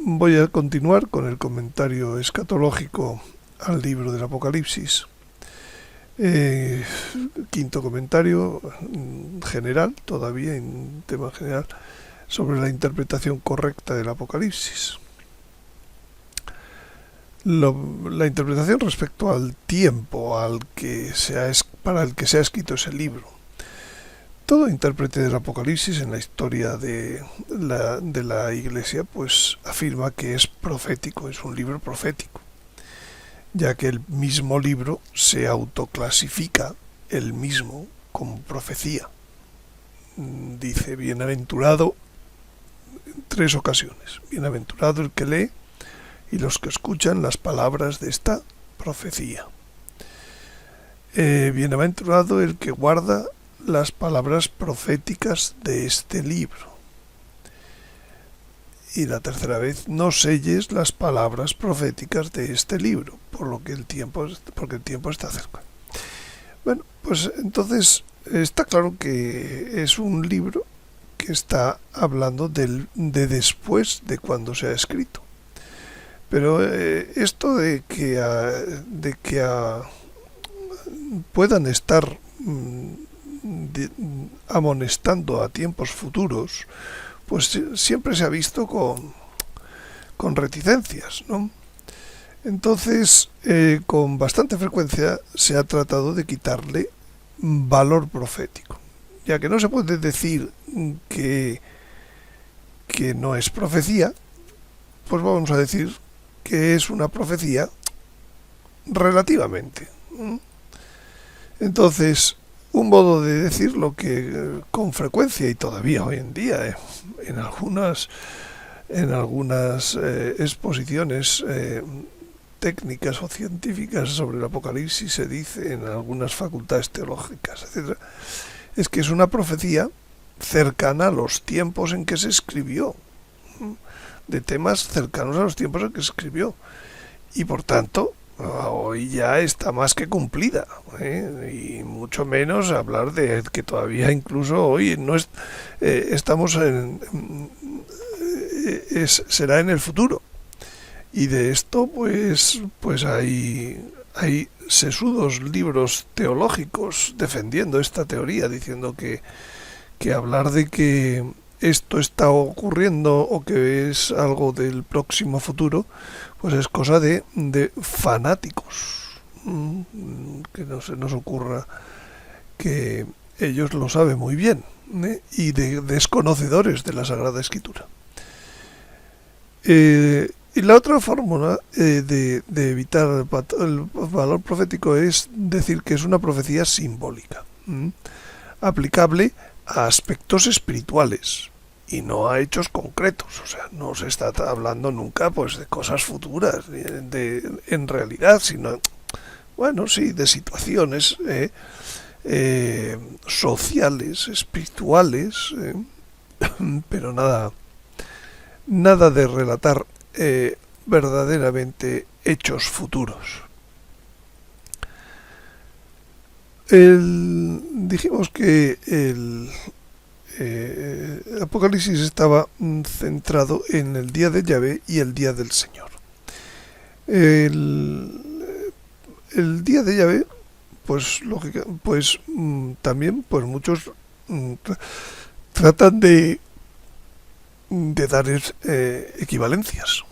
voy a continuar con el comentario escatológico al libro del Apocalipsis. Eh, Quinto comentario general, todavía en tema general, sobre la interpretación correcta del Apocalipsis. La interpretación respecto al tiempo para el que se ha escrito ese libro. Todo intérprete del Apocalipsis en la historia de la Iglesia pues afirma que es profético, es un libro profético, ya que el mismo libro se autoclasifica él mismo como profecía. Dice, bienaventurado en 3 ocasiones, bienaventurado el que lee y los que escuchan las palabras de esta profecía. Bienaventurado el que guarda las palabras proféticas de este libro. Y la tercera vez, no selles las palabras proféticas de este libro, porque el tiempo está cerca. Bueno, pues entonces está claro que es un libro que está hablando de después de cuando se ha escrito. Pero esto de que puedan estar amonestando a tiempos futuros, pues siempre se ha visto con reticencias, ¿no? Entonces, con bastante frecuencia se ha tratado de quitarle valor profético, ya que no se puede decir que no es profecía, pues vamos a decir que es una profecía relativamente. Entonces, un modo de decirlo que con frecuencia y todavía hoy en día en algunas exposiciones técnicas o científicas sobre el Apocalipsis se dice en algunas facultades teológicas, etcétera, es que es una profecía cercana a los tiempos en que se escribió, de temas cercanos a los tiempos en que se escribió, y por tanto hoy ya está más que cumplida, y mucho menos hablar de que todavía incluso hoy no estamos será en el futuro, y de esto pues hay sesudos libros teológicos defendiendo esta teoría, diciendo que hablar de que esto está ocurriendo o que es algo del próximo futuro, pues es cosa de fanáticos. Que no se nos ocurra que ellos lo saben muy bien, y de desconocedores de la Sagrada Escritura. Y la otra fórmula de evitar el valor profético es decir que es una profecía simbólica, aplicable a aspectos espirituales y no a hechos concretos. O sea, no se está hablando nunca pues de cosas futuras en realidad, sino, bueno, sí, de situaciones sociales, espirituales, pero nada de relatar verdaderamente hechos futuros. Dijimos que el Apocalipsis estaba centrado en el día de Yahvé y el día del Señor. El día de Yahvé, pues también pues muchos tratan de dar equivalencias.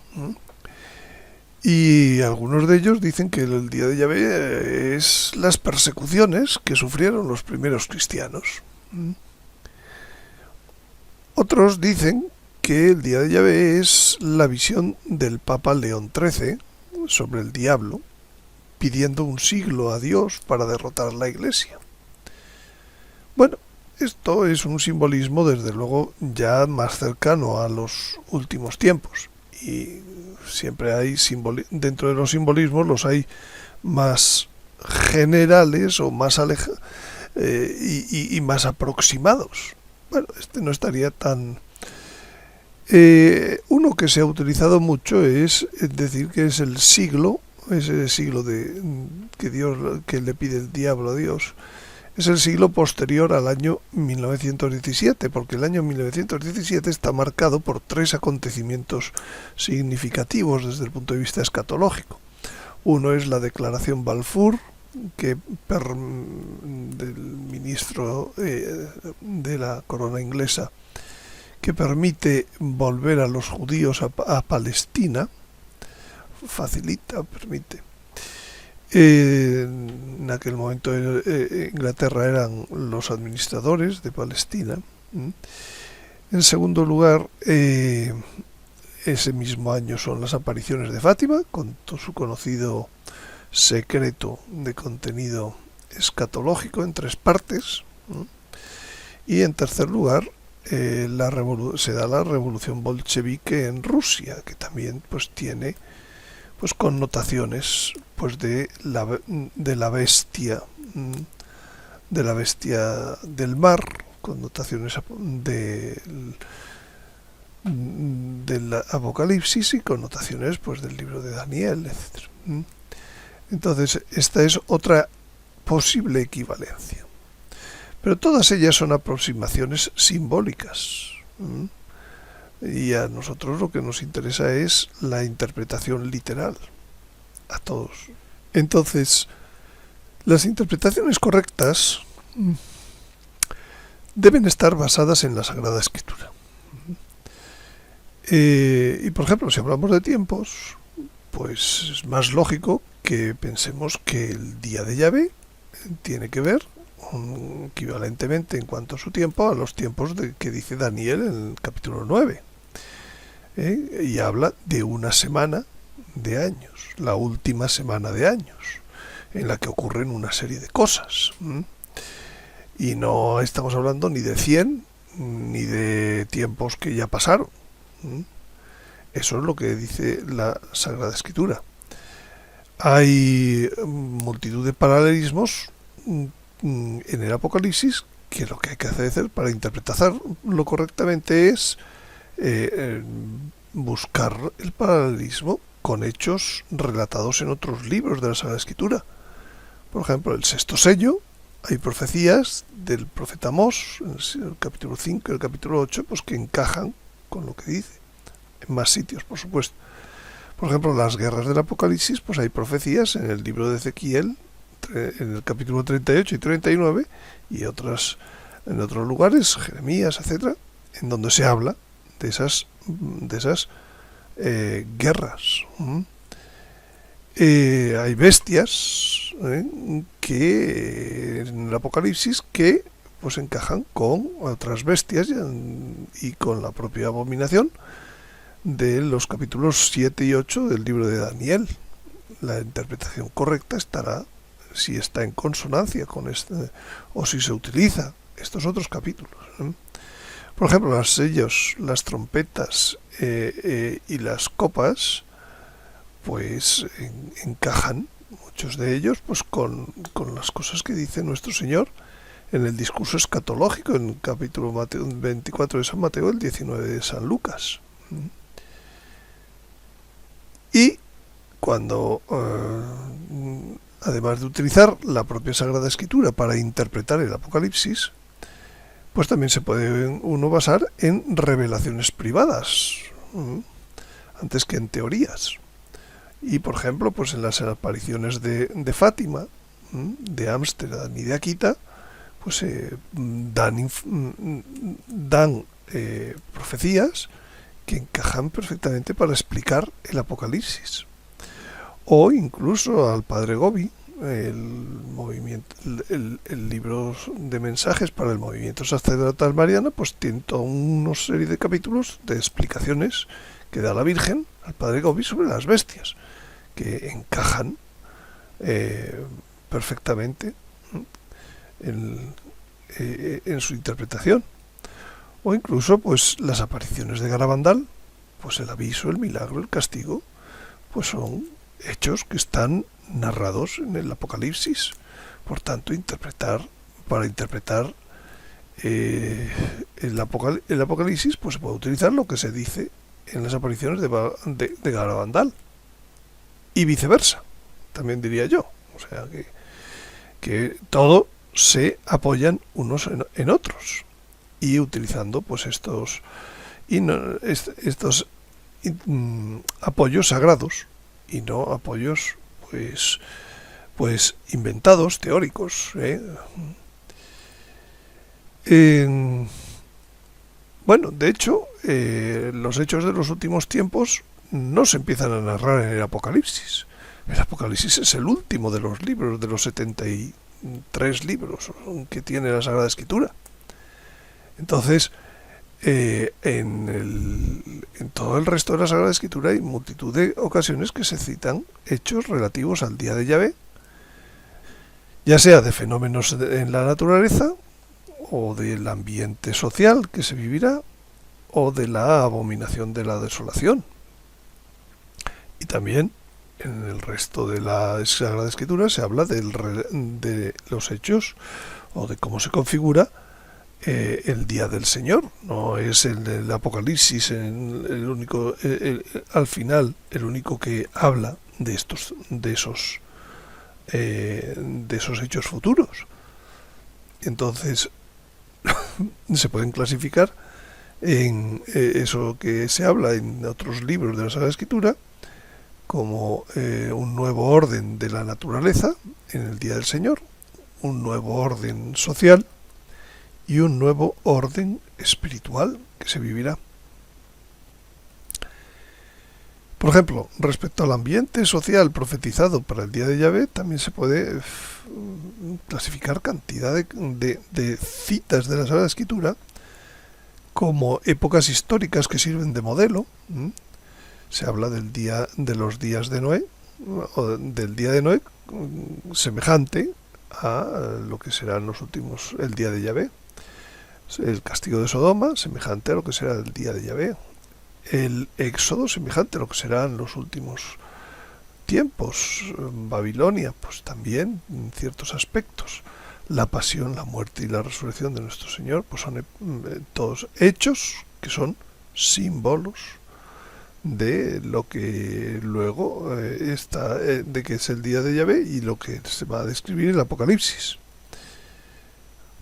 Y algunos de ellos dicen que el día de Yahvé es las persecuciones que sufrieron los primeros cristianos. Otros dicen que el día de Yahvé es la visión del Papa León XIII sobre el diablo, pidiendo un siglo a Dios para derrotar la Iglesia. Bueno, esto es un simbolismo desde luego ya más cercano a los últimos tiempos, y siempre hay dentro de los simbolismos los hay más generales o más y más aproximados. Bueno, este no estaría tan... uno que se ha utilizado mucho es decir que es el siglo, ese siglo que le pide el diablo a Dios, es el siglo posterior al año 1917, porque el año 1917 está marcado por tres acontecimientos significativos desde el punto de vista escatológico. Uno es la declaración Balfour, del ministro de la corona inglesa, que permite volver a los judíos a Palestina, permite. En aquel momento Inglaterra eran los administradores de Palestina. En segundo lugar, ese mismo año son las apariciones de Fátima, con todo su conocido secreto de contenido escatológico en tres partes. Y en tercer lugar, se da la revolución bolchevique en Rusia, que también pues tiene pues connotaciones pues de la bestia del mar, connotaciones del Apocalipsis y connotaciones pues del libro de Daniel, etc. Entonces, esta es otra posible equivalencia. Pero todas ellas son aproximaciones simbólicas. Y a nosotros lo que nos interesa es la interpretación literal, a todos. Entonces, las interpretaciones correctas deben estar basadas en la Sagrada Escritura. Y por ejemplo, si hablamos de tiempos, pues es más lógico que pensemos que el día de Yahvé tiene que ver equivalentemente en cuanto a su tiempo a los tiempos que dice Daniel en el capítulo 9. Y habla de una semana de años, la última semana de años, en la que ocurren una serie de cosas. Y no estamos hablando ni de 100 ni de tiempos que ya pasaron. Eso es lo que dice la Sagrada Escritura. Hay multitud de paralelismos en el Apocalipsis que lo que hay que hacer para interpretarlo correctamente es buscar el paralelismo con hechos relatados en otros libros de la Sagrada Escritura. Por ejemplo, el sexto sello, hay profecías del profeta Amós, en el capítulo 5 y el capítulo 8, pues que encajan con lo que dice, en más sitios, por supuesto. Por ejemplo, las guerras del Apocalipsis, pues hay profecías en el libro de Ezequiel, en el capítulo 38 y 39, y en otros lugares, Jeremías, etcétera, en donde se habla de esas guerras. Hay bestias que en el Apocalipsis que pues encajan con otras bestias y con la propia abominación de los capítulos 7 y 8 del libro de Daniel. La interpretación correcta estará si está en consonancia con este o si se utiliza estos otros capítulos. Por ejemplo, los sellos, las trompetas y las copas, pues encajan, muchos de ellos, pues con las cosas que dice nuestro Señor en el discurso escatológico, en el capítulo 24 de San Mateo, el 19 de San Lucas. Y cuando, además de utilizar la propia Sagrada Escritura para interpretar el Apocalipsis, pues también se puede uno basar en revelaciones privadas, antes que en teorías. Y por ejemplo, pues en las apariciones de Fátima, de Ámsterdam y de Akita, pues dan profecías que encajan perfectamente para explicar el Apocalipsis. O incluso al padre Gobi, el libro de mensajes para el movimiento sacerdotal mariano, pues tiene toda una serie de capítulos de explicaciones que da la Virgen al padre Gobi sobre las bestias, que encajan perfectamente en su interpretación. O incluso pues las apariciones de Garabandal, pues el aviso, el milagro, el castigo, pues son hechos que están narrados en el Apocalipsis. Por tanto, para interpretar el Apocalipsis, pues se puede utilizar lo que se dice en las apariciones de Garabandal. Y viceversa, también diría yo. O sea que todo se apoyan unos en otros, y utilizando pues estos apoyos sagrados y no apoyos pues inventados, teóricos. Bueno, de hecho, los hechos de los últimos tiempos no se empiezan a narrar en el Apocalipsis. El Apocalipsis es el último de los libros, de los 73 libros que tiene la Sagrada Escritura. Entonces, en todo el resto de la Sagrada Escritura hay multitud de ocasiones que se citan hechos relativos al día de Yahvé, ya sea de fenómenos en la naturaleza, o del ambiente social que se vivirá, o de la abominación de la desolación. Y también en el resto de la Sagrada Escritura se habla de los hechos o de cómo se configura el día del Señor. No es el Apocalipsis el único, al final, el único que habla de esos hechos futuros. Entonces se pueden clasificar en eso que se habla en otros libros de la Sagrada Escritura como un nuevo orden de la naturaleza en el día del Señor, un nuevo orden social y un nuevo orden espiritual que se vivirá. Por ejemplo, respecto al ambiente social profetizado para el día de Yahvé, también se puede clasificar cantidad de citas de la Sagrada Escritura como épocas históricas que sirven de modelo. Se habla de los días de Noé, o del día de Noé, semejante a lo que serán el día de Yahvé. El castigo de Sodoma, semejante a lo que será el día de Yahvé. El éxodo, semejante a lo que serán los últimos tiempos. Babilonia, pues también en ciertos aspectos. La pasión, la muerte y la resurrección de nuestro Señor, pues son todos hechos que son símbolos de lo que luego de que es el día de Yahvé y lo que se va a describir en el Apocalipsis.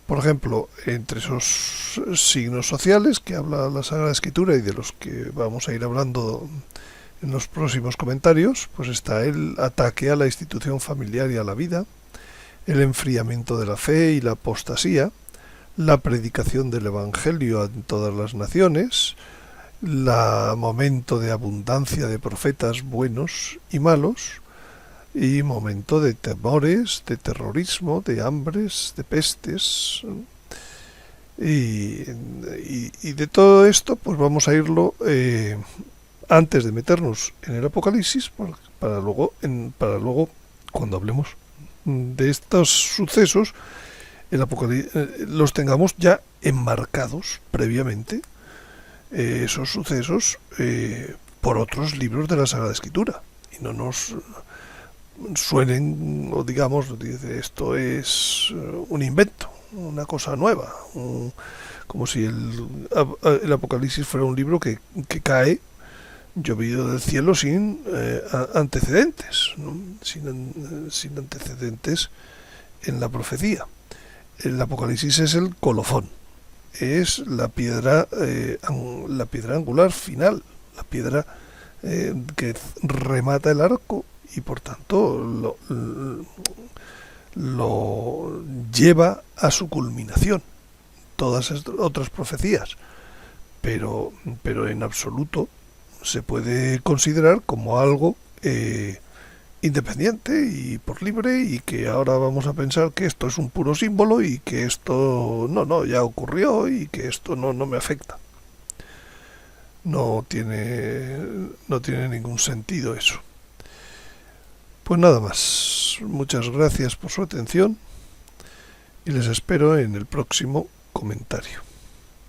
Por ejemplo, entre esos signos sociales que habla la Sagrada Escritura y de los que vamos a ir hablando en los próximos comentarios, pues está el ataque a la institución familiar y a la vida, el enfriamiento de la fe y la apostasía, la predicación del Evangelio en todas las naciones, el momento de abundancia de profetas buenos y malos, y momento de temores, de terrorismo, de hambres, de pestes. Y de todo esto, pues vamos a irlo antes de meternos en el Apocalipsis, para luego, cuando hablemos de estos sucesos, los tengamos ya enmarcados previamente, esos sucesos, por otros libros de la Sagrada Escritura, y no nos suenen o digamos, dice, esto es un invento, una cosa nueva, como si el Apocalipsis fuera un libro que cae llovido del cielo sin antecedentes, ¿no? sin antecedentes en la profecía. El Apocalipsis es el colofón, es la piedra angular final, la piedra que remata el arco y por tanto lo lleva a su culminación. Todas otras profecías, pero en absoluto se puede considerar como algo independiente y por libre, y que ahora vamos a pensar que esto es un puro símbolo y que esto ya ocurrió y que esto no me afecta. No tiene ningún sentido eso. Pues nada más. Muchas gracias por su atención y les espero en el próximo comentario.